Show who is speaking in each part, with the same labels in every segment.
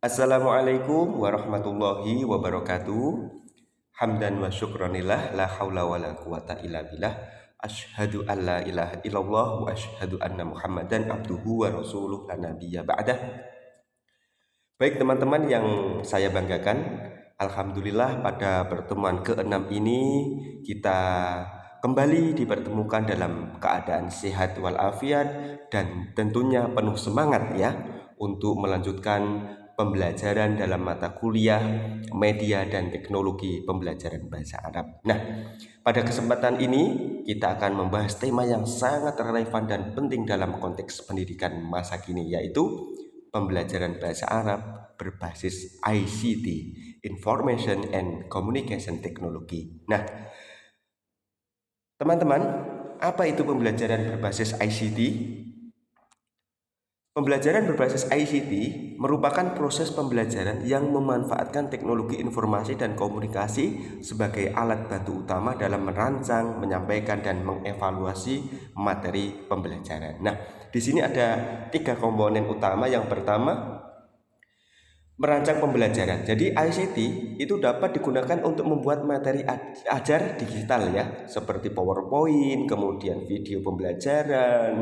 Speaker 1: Assalamualaikum warahmatullahi wabarakatuh. Hamdan wa syukranillah la haula wa la quwata illa billah. Asyhadu an la ilaha illallah wa asyhadu anna Muhammadan abduhu wa rasuluh la nabiyya ba'dah. Baik teman-teman yang saya banggakan, alhamdulillah pada pertemuan ke-6 ini kita kembali dipertemukan dalam keadaan sehat walafiat dan tentunya penuh semangat ya untuk melanjutkan pembelajaran dalam mata kuliah media dan teknologi pembelajaran bahasa Arab. Nah, pada kesempatan ini kita akan membahas tema yang sangat relevan dan penting dalam konteks pendidikan masa kini, yaitu pembelajaran bahasa Arab berbasis ICT, Information and Communication Technology. Nah, teman-teman, apa itu pembelajaran berbasis ICT? Pembelajaran berbasis ICT merupakan proses pembelajaran yang memanfaatkan teknologi informasi dan komunikasi sebagai alat bantu utama dalam merancang, menyampaikan, dan mengevaluasi materi pembelajaran. Nah, di sini ada 3 komponen utama. Yang pertama, merancang pembelajaran. Jadi ICT itu dapat digunakan untuk membuat materi ajar digital ya, seperti PowerPoint, kemudian video pembelajaran,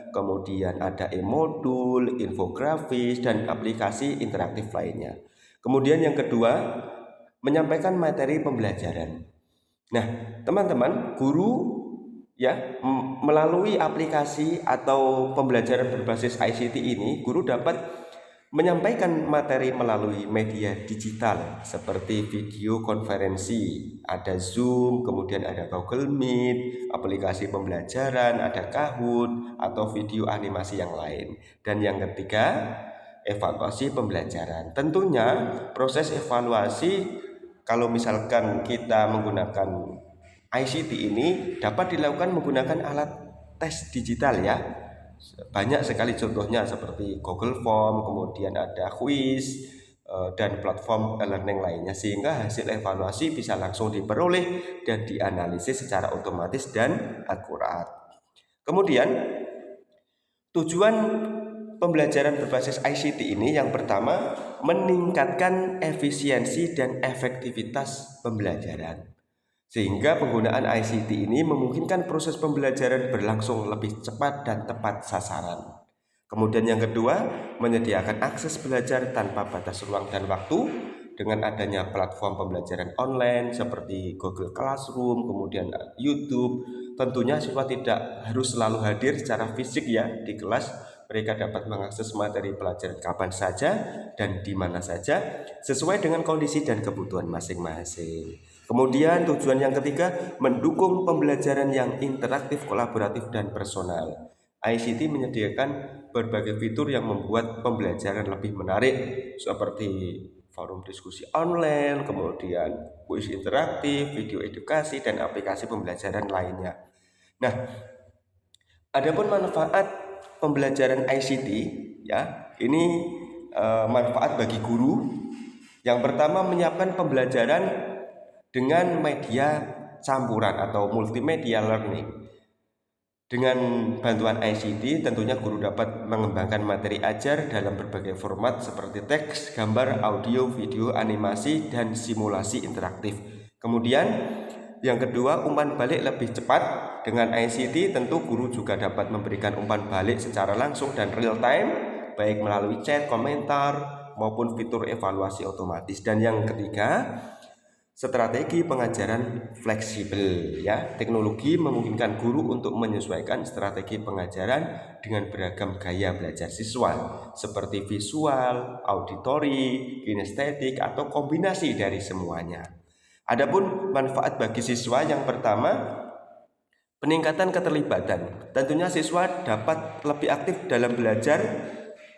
Speaker 1: kemudian ada e-modul, infografis, dan aplikasi interaktif lainnya. Kemudian yang kedua, menyampaikan materi pembelajaran. Nah, teman-teman, guru ya melalui aplikasi atau pembelajaran berbasis ICT ini, guru dapat menyampaikan materi melalui media digital seperti video konferensi, ada Zoom, kemudian ada Google Meet, aplikasi pembelajaran, ada Kahoot, atau video animasi yang lain. Dan yang ketiga, evaluasi pembelajaran. Tentunya proses evaluasi kalau misalkan kita menggunakan ICT ini dapat dilakukan menggunakan alat tes digital ya. Banyak sekali contohnya seperti Google Form, kemudian ada quiz, dan platform learning lainnya, sehingga hasil evaluasi bisa langsung diperoleh dan dianalisis secara otomatis dan akurat. Kemudian tujuan pembelajaran berbasis ICT ini yang pertama, meningkatkan efisiensi dan efektivitas pembelajaran. Sehingga penggunaan ICT ini memungkinkan proses pembelajaran berlangsung lebih cepat dan tepat sasaran. Kemudian yang kedua, menyediakan akses belajar tanpa batas ruang dan waktu dengan adanya platform pembelajaran online seperti Google Classroom, kemudian YouTube. Tentunya siswa tidak harus selalu hadir secara fisik ya di kelas. Mereka dapat mengakses materi pelajaran kapan saja dan di mana saja sesuai dengan kondisi dan kebutuhan masing-masing. Kemudian tujuan yang ketiga, mendukung pembelajaran yang interaktif, kolaboratif, dan personal. ICT menyediakan berbagai fitur yang membuat pembelajaran lebih menarik seperti forum diskusi online, kemudian kuis interaktif, video edukasi, dan aplikasi pembelajaran lainnya. Nah, adapun manfaat pembelajaran ICT ya, ini manfaat bagi guru. Yang pertama, menyiapkan pembelajaran dengan media campuran atau multimedia learning. Dengan bantuan ICT tentunya guru dapat mengembangkan materi ajar dalam berbagai format seperti teks, gambar, audio, video, animasi, dan simulasi interaktif. Kemudian yang kedua, umpan balik lebih cepat. Dengan ICT tentu guru juga dapat memberikan umpan balik secara langsung dan real time, baik melalui chat, komentar, maupun fitur evaluasi otomatis. Dan yang ketiga, strategi pengajaran fleksibel ya. Teknologi memungkinkan guru untuk menyesuaikan strategi pengajaran dengan beragam gaya belajar siswa seperti visual, auditori, kinestetik, atau kombinasi dari semuanya. Adapun manfaat bagi siswa yang pertama, peningkatan keterlibatan. Tentunya siswa dapat lebih aktif dalam belajar,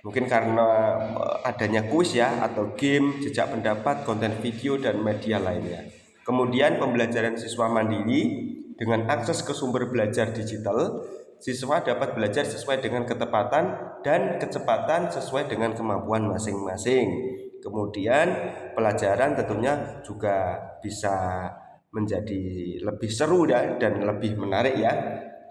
Speaker 1: mungkin karena adanya kuis ya, atau game, jejak pendapat, konten video, dan media lainnya. Kemudian pembelajaran siswa mandiri dengan akses ke sumber belajar digital, siswa dapat belajar sesuai dengan ketepatan dan kecepatan sesuai dengan kemampuan masing-masing. Kemudian pelajaran tentunya juga bisa menjadi lebih seru dan lebih menarik ya.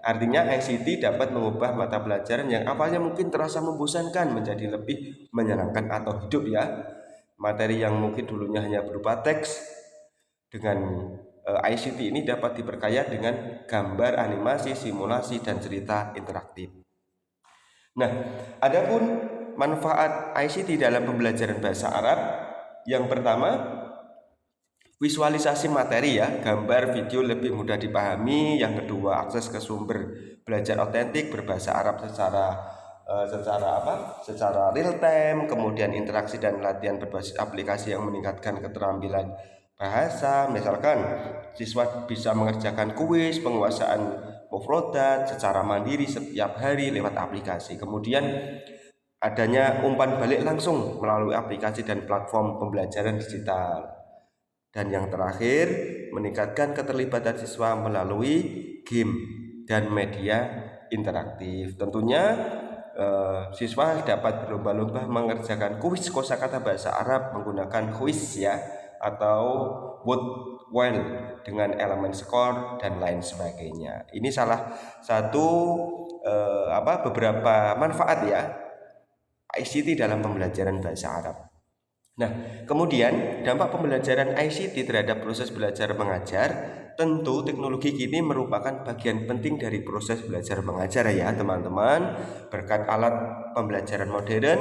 Speaker 1: Artinya ICT dapat mengubah mata pelajaran yang awalnya mungkin terasa membosankan menjadi lebih menyenangkan atau hidup ya. Materi yang mungkin dulunya hanya berupa teks, dengan ICT ini dapat diperkaya dengan gambar, animasi, simulasi, dan cerita interaktif. Nah, adapun manfaat ICT dalam pembelajaran bahasa Arab, yang pertama, visualisasi materi ya, gambar, video lebih mudah dipahami. Yang kedua, akses ke sumber belajar otentik berbahasa Arab secara real time. Kemudian interaksi dan latihan berbasis aplikasi yang meningkatkan keterampilan bahasa. Misalkan siswa bisa mengerjakan kuis, penguasaan mufrodat secara mandiri setiap hari lewat aplikasi. Kemudian adanya umpan balik langsung melalui aplikasi dan platform pembelajaran digital. Dan yang terakhir, meningkatkan keterlibatan siswa melalui game dan media interaktif. Tentunya siswa dapat berlomba-lomba mengerjakan kuis kosakata bahasa Arab menggunakan kuis ya, atau word well dengan elemen skor dan lain sebagainya. Ini salah satu beberapa manfaat ya ICT dalam pembelajaran bahasa Arab. Nah, kemudian dampak pembelajaran ICT terhadap proses belajar mengajar, tentu teknologi kini merupakan bagian penting dari proses belajar mengajar ya teman-teman. Berkat alat pembelajaran modern,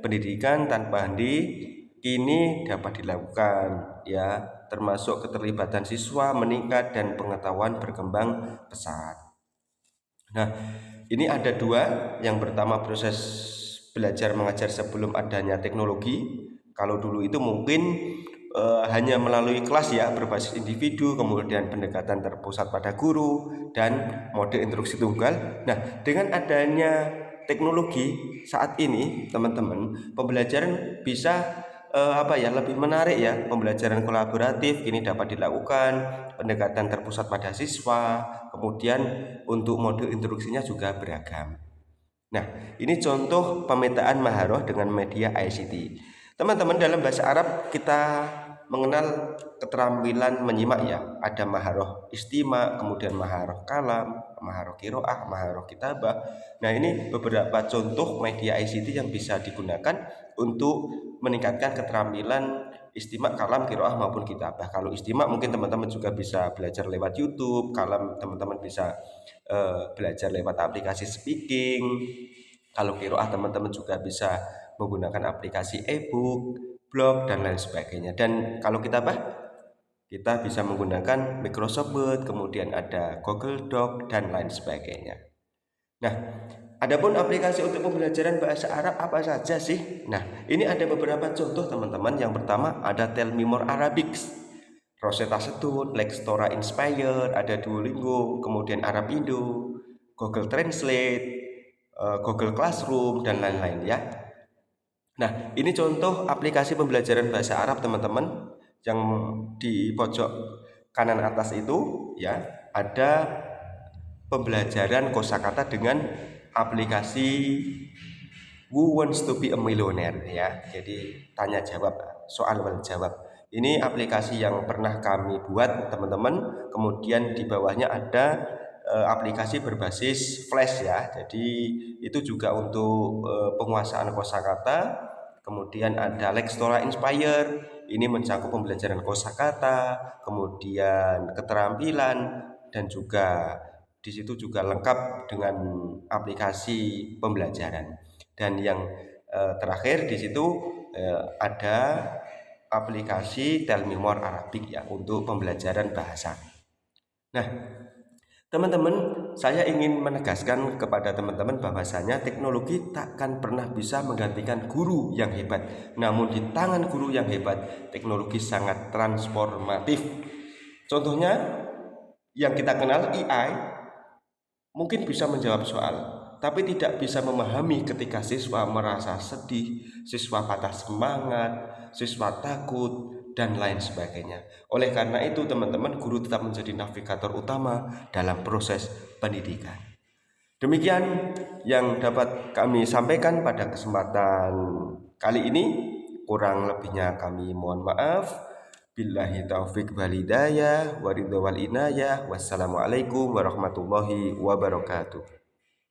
Speaker 1: pendidikan tanpa henti kini dapat dilakukan ya, termasuk keterlibatan siswa meningkat dan pengetahuan berkembang pesat. Nah, ini ada dua. Yang pertama, proses belajar mengajar sebelum adanya teknologi. Kalau dulu itu mungkin hanya melalui kelas ya, berbasis individu, kemudian pendekatan terpusat pada guru dan mode instruksi tunggal. Nah, dengan adanya teknologi saat ini, teman-teman, pembelajaran bisa lebih menarik ya. Pembelajaran kolaboratif kini dapat dilakukan, pendekatan terpusat pada siswa, kemudian untuk mode instruksinya juga beragam. Nah, ini contoh pemetaan maharoh dengan media ICT. Teman-teman, dalam bahasa Arab kita mengenal keterampilan menyimak ya. Ada maharoh istima, kemudian maharoh kalam, maharoh kiroah, maharoh kitabah. Nah, ini beberapa contoh media ICT yang bisa digunakan untuk meningkatkan keterampilan istimak, kalam, kiroah maupun kitabah. Kalau istimak mungkin teman-teman juga bisa belajar lewat YouTube, kalam teman-teman bisa belajar lewat aplikasi speaking. Kalau kiroah teman-teman juga bisa menggunakan aplikasi e-book, blog, dan lain sebagainya. Dan kalau kitabah, kita bisa menggunakan Microsoft Word, kemudian ada Google Doc, dan lain sebagainya. Nah, adapun aplikasi untuk pembelajaran bahasa Arab apa saja sih? Nah, ini ada beberapa contoh teman-teman. Yang pertama ada Tell Me More Arabics, Rosetta Stone, Lextora Inspire, ada Duolingo, kemudian Arab Indo, Google Translate, Google Classroom, dan lain-lain ya. Nah, ini contoh aplikasi pembelajaran bahasa Arab teman-teman. Yang di pojok kanan atas itu ya, ada pembelajaran kosakata dengan aplikasi Who Wants to be a Millionaire ya. Jadi tanya jawab, soal jawab. Ini aplikasi yang pernah kami buat teman-teman. Kemudian di bawahnya ada aplikasi berbasis Flash ya. Jadi itu juga untuk penguasaan kosakata. Kemudian ada Lextora Inspire. Ini mencakup pembelajaran kosakata, kemudian keterampilan, dan juga di situ juga lengkap dengan aplikasi pembelajaran. Dan yang terakhir di situ ada aplikasi Tell Me More Arabic ya, untuk pembelajaran bahasa. Nah, teman-teman, saya ingin menegaskan kepada teman-teman bahwasanya teknologi takkan pernah bisa menggantikan guru yang hebat. Namun di tangan guru yang hebat, teknologi sangat transformatif. Contohnya yang kita kenal AI mungkin bisa menjawab soal, tapi tidak bisa memahami ketika siswa merasa sedih, siswa patah semangat, siswa takut, dan lain sebagainya. Oleh karena itu teman-teman, guru tetap menjadi navigator utama dalam proses pendidikan. Demikian yang dapat kami sampaikan pada kesempatan kali ini. Kurang lebihnya kami mohon maaf. Billahi taufik wal hidayah, waridho wal inayah. Wassalamualaikum warahmatullahi wabarakatuh.